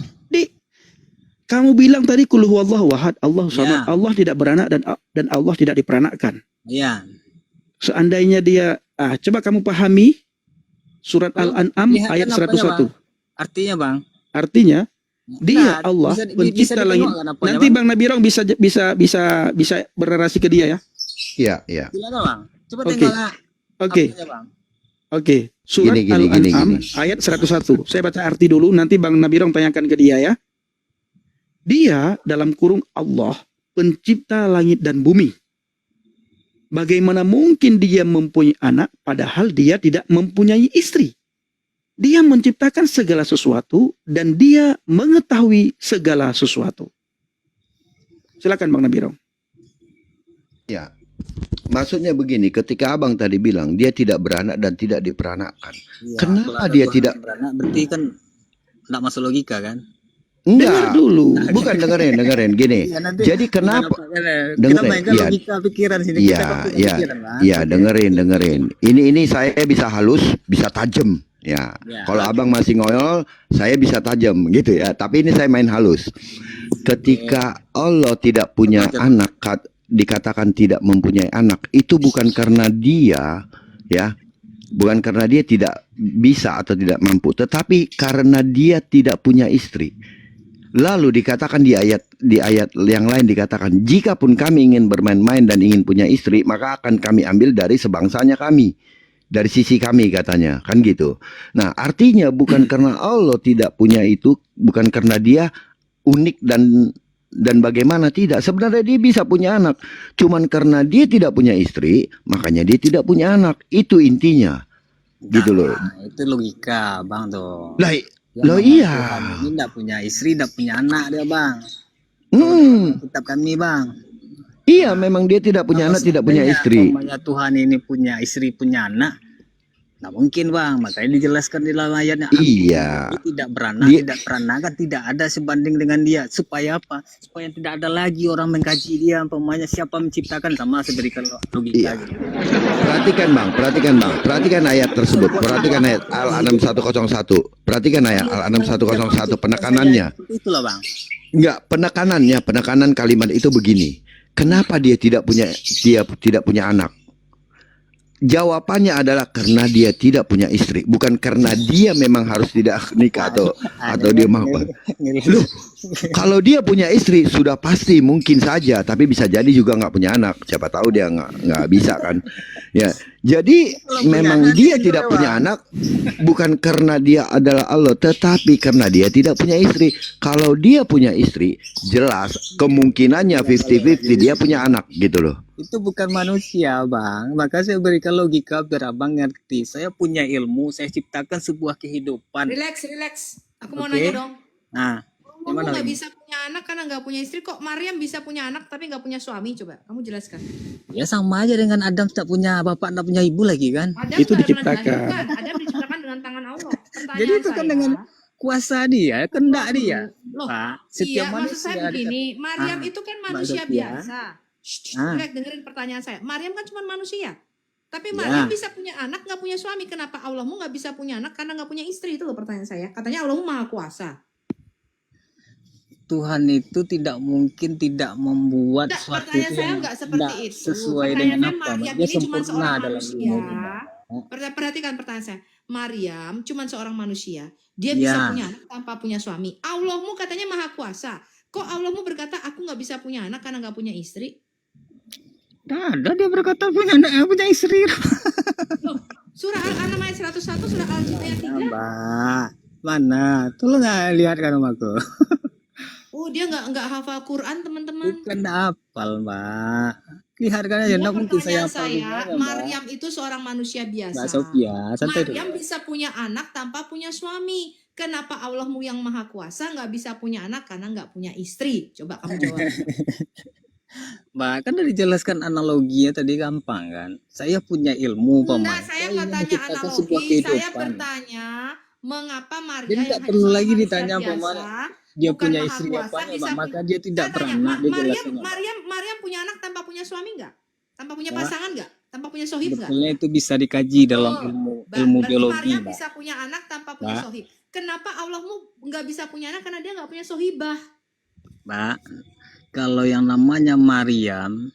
[SPEAKER 2] Kamu bilang tadi qul huwallahu ahad, Allah samad,
[SPEAKER 1] Ya.
[SPEAKER 2] Allah tidak beranak dan Allah tidak diperanakkan.
[SPEAKER 1] Iya.
[SPEAKER 2] Seandainya dia, coba kamu pahami surat Al-An'am
[SPEAKER 1] Lihat
[SPEAKER 2] ayat
[SPEAKER 1] apanya,
[SPEAKER 2] 101.
[SPEAKER 1] Bang? Artinya, Bang?
[SPEAKER 2] Artinya dia
[SPEAKER 1] Nah,
[SPEAKER 2] Allah
[SPEAKER 1] bisa
[SPEAKER 2] pencipta langit.
[SPEAKER 1] ditengokkan apanya,
[SPEAKER 2] Nanti
[SPEAKER 1] Bang?
[SPEAKER 2] Bang Nabirong bisa berrelasi ke dia ya.
[SPEAKER 3] Iya.
[SPEAKER 1] Silakan, Bang. Coba
[SPEAKER 2] Oke.
[SPEAKER 1] tengok
[SPEAKER 2] Oke.
[SPEAKER 1] apanya, Bang.
[SPEAKER 2] Oke. Surat
[SPEAKER 3] Gini.
[SPEAKER 2] Al-An'am ayat 101. Saya baca arti dulu, nanti Bang Nabirong tanyakan ke dia ya. Dia dalam kurung Allah pencipta langit dan bumi. Bagaimana mungkin dia mempunyai anak padahal dia tidak mempunyai istri? Dia menciptakan segala sesuatu dan dia mengetahui segala sesuatu. Silakan Bang Nabirong.
[SPEAKER 3] Ya. Maksudnya begini, ketika Abang tadi bilang dia tidak beranak dan tidak diperanakkan.
[SPEAKER 1] Iya,
[SPEAKER 3] Kenapa
[SPEAKER 1] kalau ada
[SPEAKER 3] dia
[SPEAKER 1] Tuhan
[SPEAKER 3] tidak-
[SPEAKER 1] beranak, berarti kan nggak masuk logika kan?
[SPEAKER 2] Dengar
[SPEAKER 3] Enggak.
[SPEAKER 2] dulu.
[SPEAKER 3] Bukan dengerin gini.
[SPEAKER 1] Iya, nanti
[SPEAKER 3] Jadi kenapa
[SPEAKER 1] kita
[SPEAKER 3] dengerin,
[SPEAKER 1] mainkan
[SPEAKER 3] iya.
[SPEAKER 1] logika pikiran sini.
[SPEAKER 3] Iya,
[SPEAKER 1] Kita pakai
[SPEAKER 3] iya.
[SPEAKER 1] pikiran, Bang.
[SPEAKER 3] Iya, dengerin. Ini saya bisa halus, bisa tajam. Ya.
[SPEAKER 1] Ya.
[SPEAKER 3] Kalau Abang masih ngoyol, saya bisa tajam gitu ya. Tapi ini saya main halus. Ketika Allah tidak punya anak, dikatakan tidak mempunyai anak, itu bukan karena dia, ya, bukan karena dia tidak bisa atau tidak mampu, tetapi karena dia tidak punya istri. Lalu dikatakan di ayat yang lain dikatakan, jikapun kami ingin bermain-main dan ingin punya istri, maka akan kami ambil dari sebangsanya kami, dari sisi kami katanya, kan gitu. Nah, artinya bukan karena Allah tidak punya itu, bukan karena dia unik dan bagaimana, tidak. Sebenarnya dia bisa punya anak, cuman karena dia tidak punya istri, makanya dia tidak punya anak. Itu intinya, gitu loh.
[SPEAKER 1] Nah, itu logika, Bang tuh.
[SPEAKER 3] Lah,
[SPEAKER 1] Yang
[SPEAKER 3] loh
[SPEAKER 1] nama
[SPEAKER 3] iya.
[SPEAKER 1] Tuhan ini nggak punya istri, nggak punya anak dia, Bang.
[SPEAKER 3] Hmm.
[SPEAKER 1] Kitab kami, Bang.
[SPEAKER 3] Iya, memang dia tidak punya
[SPEAKER 1] Kalau
[SPEAKER 3] anak, tidak punya
[SPEAKER 1] seandainya
[SPEAKER 3] istri.
[SPEAKER 1] umpamanya Tuhan ini punya istri, punya anak, nggak mungkin bang. Makanya dijelaskan di dalam ayatnya.
[SPEAKER 3] Iya.
[SPEAKER 1] Dia tidak beranak,
[SPEAKER 3] Dia-
[SPEAKER 1] tidak peranakan, tidak ada sebanding dengan dia. Supaya apa? Supaya tidak ada lagi orang mengkaji dia. Umpamanya siapa menciptakan, sama seberikan logika
[SPEAKER 3] Iya.
[SPEAKER 1] gitu.
[SPEAKER 3] Perhatikan bang, perhatikan ayat tersebut, perhatikan ayat Al-An'am 101, perhatikan ayat Al-An'am 101, penekanannya.
[SPEAKER 1] Itulah bang.
[SPEAKER 3] Enggak, penekanan kalimat itu begini. Kenapa dia tidak punya anak? Jawabannya adalah karena dia tidak punya istri, bukan karena dia memang harus tidak nikah atau dia mau. Loh, kalau dia punya istri sudah pasti mungkin saja, tapi bisa jadi juga nggak punya anak. Siapa tahu dia nggak bisa kan? Ya, jadi memang dia tidak punya anak bukan karena dia adalah Allah, tetapi karena dia tidak punya istri. Kalau dia punya istri, jelas kemungkinannya 50-50 dia punya anak gitu loh.
[SPEAKER 1] Itu bukan manusia bang. Maka saya berikan logika biar abang ngerti. Saya punya ilmu, saya ciptakan sebuah kehidupan.
[SPEAKER 4] Relax. Aku mau
[SPEAKER 1] Oke.
[SPEAKER 4] nanya dong.
[SPEAKER 1] Nah,
[SPEAKER 4] Kamu
[SPEAKER 1] gimana
[SPEAKER 4] nggak
[SPEAKER 1] ini?
[SPEAKER 4] bisa punya anak karena nggak punya istri, kok Maryam bisa punya anak tapi nggak punya suami? Coba kamu jelaskan.
[SPEAKER 1] Ya sama aja dengan Adam tidak punya bapak, tidak punya ibu lagi kan.
[SPEAKER 4] Adam
[SPEAKER 2] Itu
[SPEAKER 4] nggak pernah
[SPEAKER 2] diciptakan.
[SPEAKER 4] dilahirkan. Adam diciptakan dengan tangan Allah. Pertanyaan
[SPEAKER 1] Jadi itu kan
[SPEAKER 4] saya,
[SPEAKER 1] dengan kuasa dia, kehendak dia.
[SPEAKER 4] loh,
[SPEAKER 1] Pak,
[SPEAKER 4] iya,
[SPEAKER 1] setiap
[SPEAKER 4] maksud
[SPEAKER 1] manusia
[SPEAKER 4] saya
[SPEAKER 1] ada-
[SPEAKER 4] begini, Maryam
[SPEAKER 1] Ah,
[SPEAKER 4] itu kan manusia
[SPEAKER 1] maksudnya-
[SPEAKER 4] biasa.
[SPEAKER 1] Ah.
[SPEAKER 4] Relax, dengerin pertanyaan saya. Maryam kan cuma manusia. Tapi
[SPEAKER 1] Ya.
[SPEAKER 4] Maryam bisa punya anak, nggak punya suami. Kenapa Allahmu nggak bisa punya anak karena nggak punya istri? Itu loh pertanyaan saya. Katanya Allahmu maha kuasa.
[SPEAKER 1] Tuhan itu tidak mungkin tidak membuat
[SPEAKER 4] Enggak,
[SPEAKER 1] suatu
[SPEAKER 4] pertanyaan
[SPEAKER 1] itu
[SPEAKER 4] saya
[SPEAKER 1] yang
[SPEAKER 4] nggak seperti
[SPEAKER 1] tidak
[SPEAKER 4] itu.
[SPEAKER 1] sesuai dengan
[SPEAKER 4] Pertanyaannya
[SPEAKER 1] apa.
[SPEAKER 4] Maryam
[SPEAKER 1] Dia
[SPEAKER 4] ini cuma
[SPEAKER 1] sempurna
[SPEAKER 4] seorang
[SPEAKER 1] dalam
[SPEAKER 4] manusia.
[SPEAKER 1] ilmunya.
[SPEAKER 4] Perhatikan pertanyaan saya. Maryam cuma seorang manusia. Dia
[SPEAKER 1] Ya.
[SPEAKER 4] bisa punya anak tanpa punya suami. Allahmu katanya maha kuasa. Kok Allahmu berkata aku nggak bisa punya anak karena nggak punya istri?
[SPEAKER 1] Nah, ada dia berkata punya anak, punya istri.
[SPEAKER 4] Loh, surah Al-An'am ayat 101, surah Al-Jin ayat 3.
[SPEAKER 1] Mbak, mana? Tolong nggak lihat kan aku.
[SPEAKER 4] Oh, dia nggak hafal Quran, teman-teman.
[SPEAKER 1] Bukan hafal, Mbak. Lihat kan aja,
[SPEAKER 4] Ya,
[SPEAKER 1] nggak mungkin saya
[SPEAKER 4] pertanyaan
[SPEAKER 1] hafal
[SPEAKER 4] saya,
[SPEAKER 1] gimana, Mbak.
[SPEAKER 4] Maryam itu seorang manusia biasa.
[SPEAKER 1] Mbak Sofia, santai dulu.
[SPEAKER 4] Maryam bisa punya anak tanpa punya suami. Kenapa Allahmu yang maha kuasa nggak bisa punya anak karena nggak punya istri? Coba kamu jawab.
[SPEAKER 1] Mbak, kan udah dijelaskan analoginya tadi gampang kan. Saya punya ilmu,
[SPEAKER 4] Enggak,
[SPEAKER 1] Paman.
[SPEAKER 4] saya
[SPEAKER 1] ingin
[SPEAKER 4] nggak tanya
[SPEAKER 1] menciptakan sebuah
[SPEAKER 4] analogi. Saya
[SPEAKER 1] kehidupan.
[SPEAKER 4] bertanya mengapa Maria
[SPEAKER 1] Jadi
[SPEAKER 4] yang
[SPEAKER 1] nggak
[SPEAKER 4] hanya
[SPEAKER 1] perlu
[SPEAKER 4] seorang
[SPEAKER 1] lagi
[SPEAKER 4] manusia
[SPEAKER 1] ditanya,
[SPEAKER 4] biasa,
[SPEAKER 1] Paman. Dia
[SPEAKER 4] bukan
[SPEAKER 1] punya
[SPEAKER 4] maha
[SPEAKER 1] istri
[SPEAKER 4] kuasa,
[SPEAKER 1] apanya,
[SPEAKER 4] bisa
[SPEAKER 1] Pak? Maka
[SPEAKER 4] punya-
[SPEAKER 1] dia tidak
[SPEAKER 4] Saya tanya,
[SPEAKER 1] beranak, dia jelasin.
[SPEAKER 4] Maryam punya anak tanpa punya suami nggak? Tanpa punya
[SPEAKER 1] Pak,
[SPEAKER 4] pasangan nggak? Tanpa punya sohib nggak?
[SPEAKER 1] Sebetulnya itu bisa dikaji dalam ilmu
[SPEAKER 4] Berarti
[SPEAKER 1] biologi,
[SPEAKER 4] Maryam
[SPEAKER 1] Mbak.
[SPEAKER 4] bisa punya anak tanpa punya
[SPEAKER 1] Mbak.
[SPEAKER 4] sohib. Kenapa Allahmu nggak bisa punya anak karena dia nggak punya sohibah?
[SPEAKER 1] Mbak, kalau yang namanya Maryam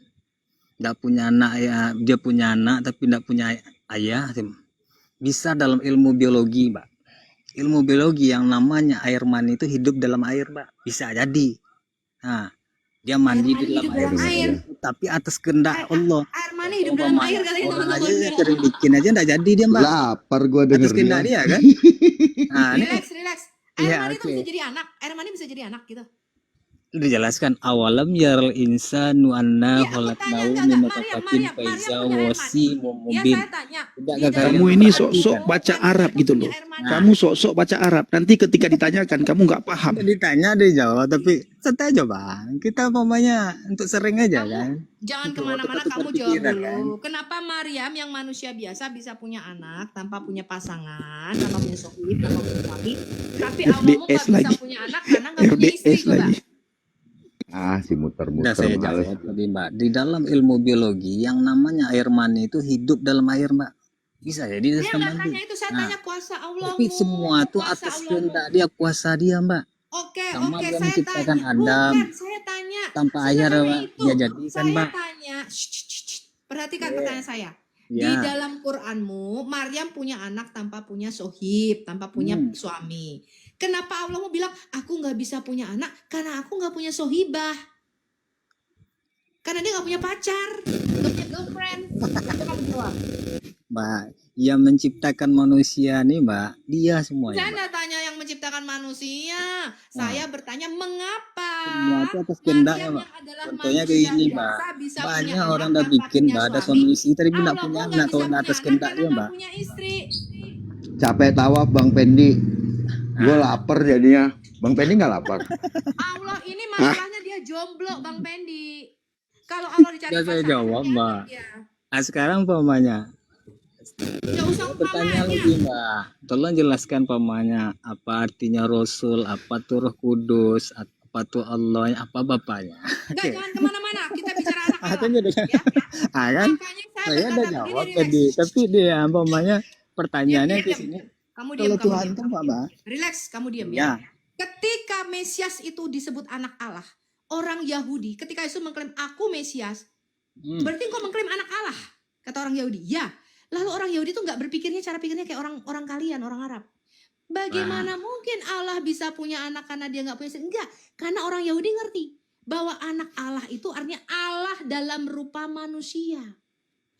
[SPEAKER 1] nggak punya anak ya, dia punya anak tapi nggak punya ayah, bisa dalam ilmu biologi, Mbak. Ilmu biologi yang namanya air mani itu hidup dalam air, Mbak. Bisa jadi. Nah, dia mandi
[SPEAKER 4] Air mani
[SPEAKER 1] di dalam
[SPEAKER 4] hidup
[SPEAKER 1] air,
[SPEAKER 4] dalam air.
[SPEAKER 1] tapi atas kehendak Allah.
[SPEAKER 4] Air mani hidup dalam air kali
[SPEAKER 1] Orang aja
[SPEAKER 4] teman-teman.
[SPEAKER 1] sering bikin aja nggak jadi dia, Mbak.
[SPEAKER 3] Lapar gua
[SPEAKER 1] Atas kehendak
[SPEAKER 3] dengernya.
[SPEAKER 1] dia kan. Nah, ini
[SPEAKER 4] Relax. Air
[SPEAKER 1] Iya,
[SPEAKER 4] mani itu
[SPEAKER 1] oke.
[SPEAKER 4] bisa jadi anak. Air mani bisa jadi anak gitu.
[SPEAKER 1] dijelaskan awalam yaral insanu anna
[SPEAKER 4] Iya, aku tanya,
[SPEAKER 1] khalaqnahu
[SPEAKER 4] enggak,
[SPEAKER 1] min
[SPEAKER 4] Maryam,
[SPEAKER 1] nutfatin
[SPEAKER 4] Maryam
[SPEAKER 1] faiza
[SPEAKER 4] punya air mani.
[SPEAKER 1] wasimun
[SPEAKER 4] Ya
[SPEAKER 1] mubin.
[SPEAKER 4] saya tanya.
[SPEAKER 1] Tidak,
[SPEAKER 4] di
[SPEAKER 1] Kak,
[SPEAKER 4] dalam
[SPEAKER 2] Kamu ini
[SPEAKER 4] Quran
[SPEAKER 2] sok-sok
[SPEAKER 4] itu,
[SPEAKER 2] baca
[SPEAKER 4] Maryam
[SPEAKER 2] Arab
[SPEAKER 4] itu
[SPEAKER 2] gitu
[SPEAKER 4] punya
[SPEAKER 2] loh.
[SPEAKER 4] air mani.
[SPEAKER 2] Kamu sok-sok baca Arab. Nanti ketika ditanyakan kamu nggak paham.
[SPEAKER 1] Udah ditanya dia jawab, tapi santai aja bang. Kita umpamanya untuk sering aja
[SPEAKER 4] Kamu
[SPEAKER 1] kan.
[SPEAKER 4] jangan
[SPEAKER 1] Itu,
[SPEAKER 4] kemana-mana,
[SPEAKER 1] tetap
[SPEAKER 4] kamu jawab
[SPEAKER 1] berpikiran,
[SPEAKER 4] dulu. Kenapa Maryam yang manusia biasa bisa punya anak tanpa punya pasangan, tanpa punya sohib, tanpa punya suami, tapi Allahmu nggak
[SPEAKER 2] FDS
[SPEAKER 4] bisa
[SPEAKER 2] lagi.
[SPEAKER 4] punya anak karena nggak punya istri?
[SPEAKER 2] FDS
[SPEAKER 4] Coba.
[SPEAKER 2] lagi.
[SPEAKER 3] Ah, si
[SPEAKER 1] Udah
[SPEAKER 3] muter-muter
[SPEAKER 1] saya
[SPEAKER 3] males.
[SPEAKER 1] jawab tadi mbak. Di dalam ilmu biologi yang namanya air mani itu hidup dalam air mbak. Bisa jadi
[SPEAKER 4] Saya
[SPEAKER 1] sama
[SPEAKER 4] nggak tanya
[SPEAKER 1] mandi.
[SPEAKER 4] itu, saya
[SPEAKER 1] Nah,
[SPEAKER 4] tanya kuasa Allahmu.
[SPEAKER 1] tapi semua itu
[SPEAKER 4] kuasa
[SPEAKER 1] atas
[SPEAKER 4] Allahmu.
[SPEAKER 1] kehendak dia, kuasa dia mbak.
[SPEAKER 4] Oke,
[SPEAKER 1] Sama dia
[SPEAKER 4] saya
[SPEAKER 1] menciptakan
[SPEAKER 4] tanya.
[SPEAKER 1] Adam.
[SPEAKER 4] Bukan, saya tanya.
[SPEAKER 1] Tanpa
[SPEAKER 4] Saya
[SPEAKER 1] ayah
[SPEAKER 4] tanya
[SPEAKER 1] Mbak,
[SPEAKER 4] itu.
[SPEAKER 1] dia jadikan
[SPEAKER 4] Saya
[SPEAKER 1] mbak.
[SPEAKER 4] tanya. Perhatikan
[SPEAKER 1] Yeah.
[SPEAKER 4] pertanyaan saya. Di
[SPEAKER 1] Ya.
[SPEAKER 4] dalam Quranmu, Maryam punya anak tanpa punya sohib, tanpa punya suami. Kenapa Allah mau bilang, aku nggak bisa punya anak karena aku nggak punya sohibah? Karena dia nggak punya pacar, nggak punya girlfriend. Coba kamu jawab.
[SPEAKER 1] Mbak, yang menciptakan manusia nih mbak, dia semuanya.
[SPEAKER 4] Saya
[SPEAKER 1] Mbak.
[SPEAKER 4] nggak tanya yang menciptakan manusia. Saya bertanya mengapa
[SPEAKER 1] Semua itu atas kehendak ya,
[SPEAKER 4] Maryam
[SPEAKER 1] Mbak.
[SPEAKER 4] yang adalah
[SPEAKER 1] Contohnya
[SPEAKER 4] manusia
[SPEAKER 1] kayak ini,
[SPEAKER 4] biasa
[SPEAKER 1] Mbak.
[SPEAKER 4] bisa
[SPEAKER 1] Banyak
[SPEAKER 4] punya
[SPEAKER 1] orang
[SPEAKER 4] anak
[SPEAKER 1] udah
[SPEAKER 4] tanpa
[SPEAKER 1] bikin
[SPEAKER 4] punya
[SPEAKER 1] mbak, ada
[SPEAKER 4] suami.
[SPEAKER 1] suami istri tapi nggak
[SPEAKER 4] Allahmu
[SPEAKER 1] punya
[SPEAKER 4] nggak
[SPEAKER 1] anak,
[SPEAKER 4] bisa
[SPEAKER 1] kalau nggak
[SPEAKER 4] punya
[SPEAKER 1] atas
[SPEAKER 4] anak
[SPEAKER 1] kehendak
[SPEAKER 4] karena
[SPEAKER 1] dia
[SPEAKER 4] nggak
[SPEAKER 1] mbak.
[SPEAKER 4] punya istri.
[SPEAKER 3] Capek tawaf Bang Pendi. Gue lapar jadinya. Bang Pendi nggak lapar.
[SPEAKER 4] Allah ini masalahnya dia jomblo, Bang Pendi. Kalau Allah dicari
[SPEAKER 1] Udah saya
[SPEAKER 4] pasangan,
[SPEAKER 1] jawab,
[SPEAKER 4] ya,
[SPEAKER 1] Mbak.
[SPEAKER 4] ya.
[SPEAKER 1] Nah, sekarang umpamanya
[SPEAKER 4] Nggak usah
[SPEAKER 1] bertanya
[SPEAKER 4] umpamanya.
[SPEAKER 1] lagi, Mbak. Tolong jelaskan umpamanya apa artinya Rasul, apa tuh Roh Kudus, apa tuh Allah, apa bapaknya.
[SPEAKER 4] Enggak,
[SPEAKER 1] Oke.
[SPEAKER 4] jangan kemana-mana. Kita bicara anak Allah.
[SPEAKER 1] Kan udah
[SPEAKER 4] Ya.
[SPEAKER 1] kan
[SPEAKER 4] Makanya saya
[SPEAKER 1] saya udah
[SPEAKER 4] berkata
[SPEAKER 1] jawab
[SPEAKER 4] begini,
[SPEAKER 1] tadi,
[SPEAKER 4] relax.
[SPEAKER 1] tapi dia umpamanya pertanyaannya
[SPEAKER 4] Diam,
[SPEAKER 1] ke
[SPEAKER 4] diam,
[SPEAKER 1] sini.
[SPEAKER 4] Kamu
[SPEAKER 1] Kalau
[SPEAKER 4] diam,
[SPEAKER 1] Tuhan tuh apa, Mbak?
[SPEAKER 4] Relax, kamu diam ya.
[SPEAKER 1] Ya.
[SPEAKER 4] Ketika Mesias itu disebut anak Allah, orang Yahudi, ketika Yesus mengklaim aku Mesias, berarti engkau mengklaim anak Allah, kata orang Yahudi. Ya. Lalu orang Yahudi tuh nggak berpikirnya, cara pikirnya kayak orang kalian, orang Arab. Bagaimana mungkin Allah bisa punya anak karena dia nggak punya istri? Enggak, karena orang Yahudi ngerti bahwa anak Allah itu artinya Allah dalam rupa manusia.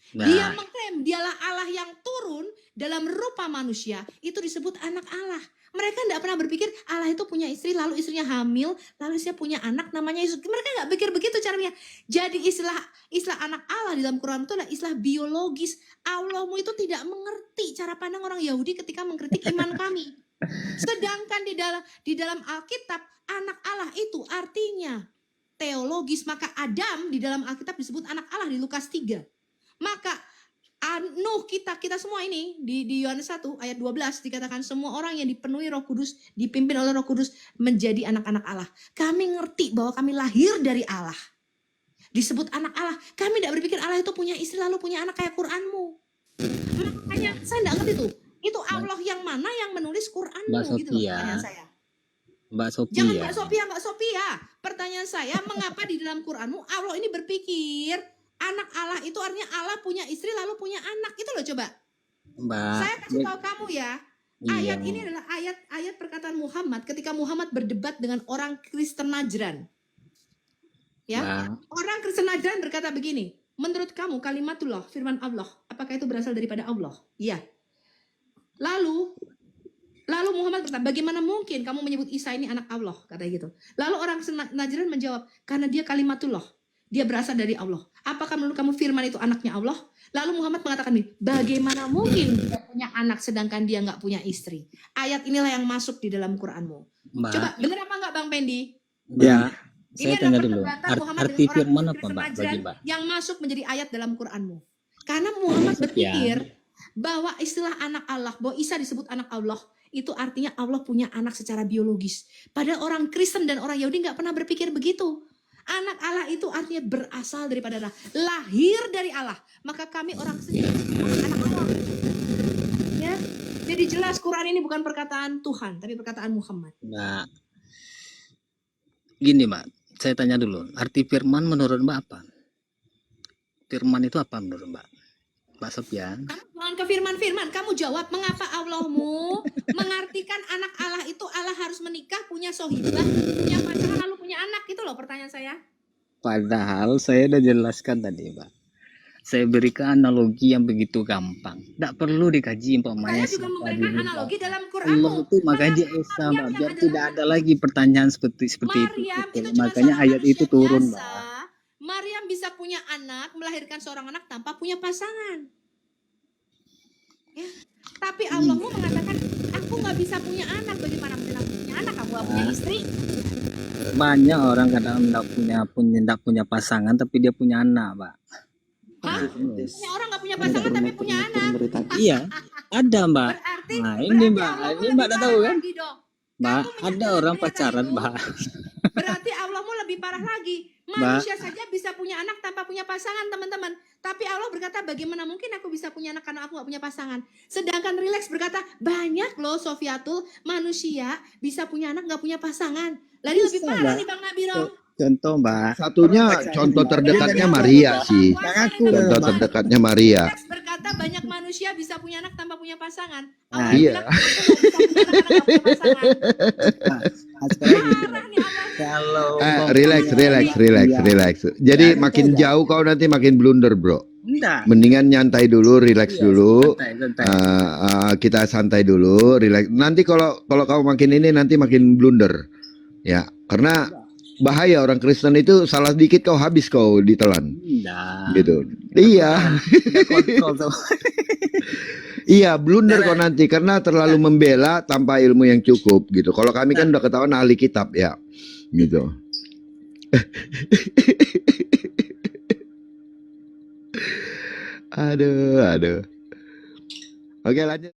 [SPEAKER 4] Dia
[SPEAKER 1] Nah,
[SPEAKER 4] mengklaim dialah Allah yang turun dalam rupa manusia, itu disebut anak Allah. Mereka tidak pernah berpikir Allah itu punya istri, lalu istrinya hamil, lalu istrinya punya anak namanya Yesus. Mereka nggak pikir begitu caranya. Jadi istilah anak Allah di dalam Quran itu adalah istilah biologis. Allahmu itu tidak mengerti cara pandang orang Yahudi ketika mengkritik iman kami. Sedangkan di dalam Alkitab anak Allah itu artinya teologis. Maka Adam di dalam Alkitab disebut anak Allah di Lukas 3. Maka Nuh kita semua ini di Yohanes 1 ayat 12 dikatakan semua orang yang dipenuhi Roh Kudus, dipimpin oleh Roh Kudus menjadi anak-anak Allah. Kami ngerti bahwa kami lahir dari Allah. Disebut anak Allah. Kami tidak berpikir Allah itu punya istri lalu punya anak kayak Quranmu. Makanya saya tidak ngerti tuh. Itu Allah yang mana yang menulis Quranmu
[SPEAKER 1] Mbak
[SPEAKER 4] gitu loh
[SPEAKER 1] Sophia.
[SPEAKER 4] pertanyaan saya.
[SPEAKER 1] Mbak
[SPEAKER 4] Jangan
[SPEAKER 1] Sophia.
[SPEAKER 4] Mbak Sophia. Pertanyaan saya, mengapa di dalam Quranmu Allah ini berpikir anak Allah itu artinya Allah punya istri lalu punya anak? Itu loh coba.
[SPEAKER 1] Mbak.
[SPEAKER 4] Saya kasih tahu kamu ya.
[SPEAKER 1] Iya.
[SPEAKER 4] Ayat ini adalah ayat perkataan Muhammad ketika Muhammad berdebat dengan orang Kristen Najran. Ya.
[SPEAKER 1] Mbak.
[SPEAKER 4] Orang Kristen Najran berkata begini, menurut kamu kalimatullah, firman Allah, apakah itu berasal daripada Allah? Iya. Lalu Muhammad berkata, bagaimana mungkin kamu menyebut Isa ini anak Allah? Katanya gitu. Lalu orang Najran menjawab, karena dia kalimatullah. Dia berasal dari Allah. Apakah menurut kamu firman itu anaknya Allah? Lalu Muhammad mengatakan ini, bagaimana mungkin dia punya anak sedangkan dia nggak punya istri? Ayat inilah yang masuk di dalam Quranmu.
[SPEAKER 1] Mbak.
[SPEAKER 4] Coba benar apa nggak Bang Pendi?
[SPEAKER 1] Ya.
[SPEAKER 4] Ini
[SPEAKER 1] Saya
[SPEAKER 4] adalah
[SPEAKER 1] tanya dulu.
[SPEAKER 4] perdebatan Muhammad
[SPEAKER 1] Arti
[SPEAKER 4] dengan orang
[SPEAKER 1] firman apa,
[SPEAKER 4] Kristen
[SPEAKER 1] Mbak?
[SPEAKER 4] Najran
[SPEAKER 1] Bagi Mbak.
[SPEAKER 4] yang masuk menjadi ayat dalam Quranmu. Karena Muhammad berpikir bahwa istilah anak Allah, bahwa Isa disebut anak Allah, itu artinya Allah punya anak secara biologis. Padahal orang Kristen dan orang Yahudi nggak pernah berpikir begitu. Anak Allah itu artinya berasal daripada Allah, lahir dari Allah. Maka kami orang Kristen anak Allah. Ya, jadi jelas Quran ini bukan perkataan Tuhan, tapi perkataan Muhammad.
[SPEAKER 1] Mbak. Gini, Mbak. Saya tanya dulu. Arti firman menurut Mbak apa? Firman itu apa menurut Mbak? Mbak Sofian.
[SPEAKER 4] Kamu jangan ke firman-firman, kamu jawab mengapa Allahmu mengartikan anak Allah itu Allah harus menikah, punya sohibah, punya pasangan, lalu punya anak. Itu loh pertanyaan saya.
[SPEAKER 1] Padahal saya udah jelaskan tadi, Mbak. Saya berikan analogi yang begitu gampang. Tidak perlu dikaji umpamanya.
[SPEAKER 4] Saya juga memberikan analogi dalam
[SPEAKER 1] Allah
[SPEAKER 4] Quranmu.
[SPEAKER 1] itu makanya Esa, Mbak. Biar tidak ada lagi pertanyaan seperti itu.
[SPEAKER 4] Maryam itu cuma
[SPEAKER 1] Makanya
[SPEAKER 4] seorang
[SPEAKER 1] ayat itu
[SPEAKER 4] manusia
[SPEAKER 1] turun,
[SPEAKER 4] biasa.
[SPEAKER 1] Mbak.
[SPEAKER 4] Maryam bisa punya anak, melahirkan seorang anak tanpa punya pasangan. Ya. Tapi Allahmu mengatakan, aku nggak bisa punya anak. Bagaimana mungkin aku punya anak? Aku nggak punya istri.
[SPEAKER 1] Banyak orang kadang tidak punya pasangan tapi dia punya anak, Mbak.
[SPEAKER 4] Hah? Punya orang nggak punya pasangan tapi punya anak.
[SPEAKER 1] Iya, ada, Mbak.
[SPEAKER 4] Berarti,
[SPEAKER 1] Nah, ini, Mbak.
[SPEAKER 4] Allahmu
[SPEAKER 1] Ini
[SPEAKER 4] lebih
[SPEAKER 1] Mbak udah
[SPEAKER 4] parah
[SPEAKER 1] tahu kan?
[SPEAKER 4] lagi dong.
[SPEAKER 1] Mbak,
[SPEAKER 4] Kamu
[SPEAKER 1] ada
[SPEAKER 4] menyatakan
[SPEAKER 1] orang
[SPEAKER 4] pernyataan
[SPEAKER 1] pacaran,
[SPEAKER 4] itu,
[SPEAKER 1] Mbak.
[SPEAKER 4] Berarti Allahmu lebih parah lagi. Manusia saja bisa punya anak tanpa punya pasangan, teman-teman. Tapi Allah berkata, bagaimana mungkin aku bisa punya anak karena aku gak punya pasangan. Sedangkan Relax berkata, banyak loh Sofiatul, manusia bisa punya anak gak punya pasangan. Lalu lebih
[SPEAKER 1] Bisa,
[SPEAKER 4] parah
[SPEAKER 1] Mbak.
[SPEAKER 4] nih Bang Nabirong.
[SPEAKER 1] Contoh, Mbak.
[SPEAKER 3] Satunya contoh terdekatnya Maria sih. Contoh terdekatnya Maria.
[SPEAKER 4] Relax berkata, banyak manusia bisa punya anak tanpa punya pasangan.
[SPEAKER 1] Nah,
[SPEAKER 4] Allah
[SPEAKER 3] iya.
[SPEAKER 4] bilang, aku gak bisa punya anak karena gak punya pasangan.
[SPEAKER 1] Sekarang gini,
[SPEAKER 4] Parah nih Allah.
[SPEAKER 1] kalau
[SPEAKER 3] Relax. Jadi makin jauh kau nanti makin blunder, bro.
[SPEAKER 1] enggak,
[SPEAKER 3] Mendingan nyantai dulu, relax dulu.
[SPEAKER 1] santai.
[SPEAKER 3] Kita santai dulu, relax. Nanti kalau kau makin ini nanti makin blunder. Ya, karena bahaya orang Kristen itu salah dikit kau habis kau ditelan.
[SPEAKER 1] Enggak.
[SPEAKER 3] Gitu. Iya.
[SPEAKER 1] Kontrol tuh.
[SPEAKER 3] Iya, blunder kok nanti karena terlalu membela tanpa ilmu yang cukup gitu. Kalau kami kan udah ketahuan ahli kitab ya. Gitu. Aduh, aduh. Oke, lanjut.